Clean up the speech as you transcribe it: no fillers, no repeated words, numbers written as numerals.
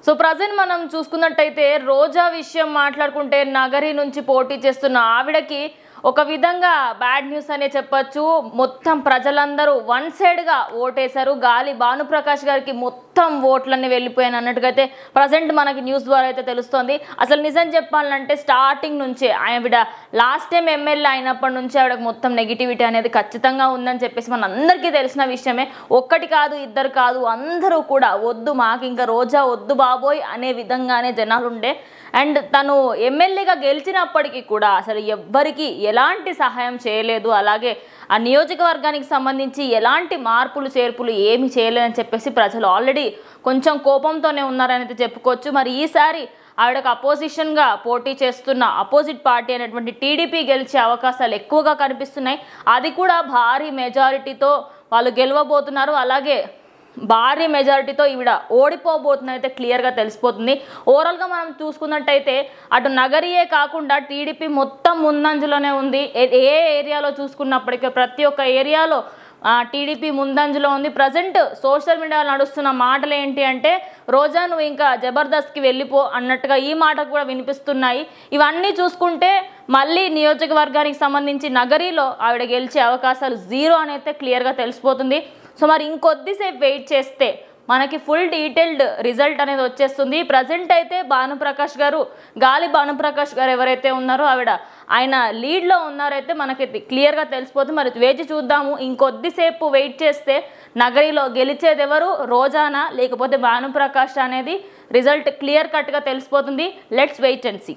So present మనం చూసుకున్నట్టయితే రోజా విషయం మాట్లాడుకుంటే నగరి నుంచి పోటీ చేస్తున్న ఆవిడకి ఒక విధంగా బ్యాడ్ న్యూస్ అనే చెప్పొచ్చు. మొత్తం ప్రజలందరూ వన్ సైడ్గా ఓటేశారు. గాలి భానుప్రకాష్ గారికి మొత్తం ఓట్లన్నీ వెళ్ళిపోయాను అన్నట్టుగా ప్రజెంట్ మనకి న్యూస్ ద్వారా అయితే తెలుస్తోంది. అసలు నిజం చెప్పాలంటే స్టార్టింగ్ నుంచే ఆవిడ లాస్ట్ టైం ఎమ్మెల్యే అయినప్పటి నుంచి ఆవిడకి మొత్తం నెగిటివిటీ అనేది ఖచ్చితంగా ఉందని చెప్పేసి మన అందరికీ తెలిసిన విషయమే. ఒక్కటి కాదు, ఇద్దరు కాదు, అందరూ కూడా వద్దు మాకు ఇంకా రోజా వద్దు బాబోయ్ అనే విధంగానే జనాలు ఉండే. అండ్ తను ఎమ్మెల్యేగా గెలిచినప్పటికీ కూడా అసలు ఎవ్వరికి ఎలాంటి సహాయం చేయలేదు. అలాగే ఆ నియోజకవర్గానికి సంబంధించి ఎలాంటి మార్పులు చేర్పులు ఏమి చేయలేదని చెప్పేసి ప్రజలు ఆల్రెడీ కొంచెం కోపంతోనే ఉన్నారని చెప్పుకోవచ్చు. మరి ఈసారి ఆవిడకు అపోజిషన్గా పోటీ చేస్తున్న అపోజిట్ పార్టీ అనేటువంటి టీడీపీ గెలిచే అవకాశాలు ఎక్కువగా కనిపిస్తున్నాయి. అది కూడా భారీ మెజారిటీతో వాళ్ళు గెలవబోతున్నారు. అలాగే భారీ మెజారిటీతో ఈవిడ ఓడిపోబోతుందైతే క్లియర్గా తెలిసిపోతుంది. ఓవరాల్గా మనం చూసుకున్నట్టయితే అటు నగరియే కాకుండా టీడీపీ మొత్తం ముందంజలోనే ఉంది. ఏ ఏరియాలో చూసుకున్నప్పటికీ ప్రతి ఒక్క ఏరియాలో టీడీపీ ముందంజలో ఉంది. ప్రజెంట్ సోషల్ మీడియాలో నడుస్తున్న మాటలు ఏంటి అంటే రోజా నువ్వు ఇంకా జబర్దస్త్కి వెళ్ళిపో అన్నట్టుగా ఈ మాటలు కూడా వినిపిస్తున్నాయి. ఇవన్నీ చూసుకుంటే మళ్ళీ నియోజకవర్గానికి సంబంధించి నగరిలో ఆవిడ గెలిచే అవకాశాలు జీరో అని అయితే క్లియర్గా తెలిసిపోతుంది. సో మరి ఇంకొద్దిసేపు వెయిట్ చేస్తే మనకి ఫుల్ డీటెయిల్డ్ రిజల్ట్ అనేది వచ్చేస్తుంది. ప్రజెంట్ అయితే భానుప్రకాష్ గారు, గాలి భానుప్రకాష్ గారు ఎవరైతే ఉన్నారో ఆయన లీడ్లో ఉన్నారైతే మనకి క్లియర్గా తెలిసిపోతుంది. మరి వేచి చూద్దాము. ఇంకొద్దిసేపు వెయిట్ చేస్తే నగరిలో గెలిచేది ఎవరు, రోజానా లేకపోతే భానుప్రకాష్ అనేది రిజల్ట్ క్లియర్ కట్గా తెలిసిపోతుంది. Let's wait and see.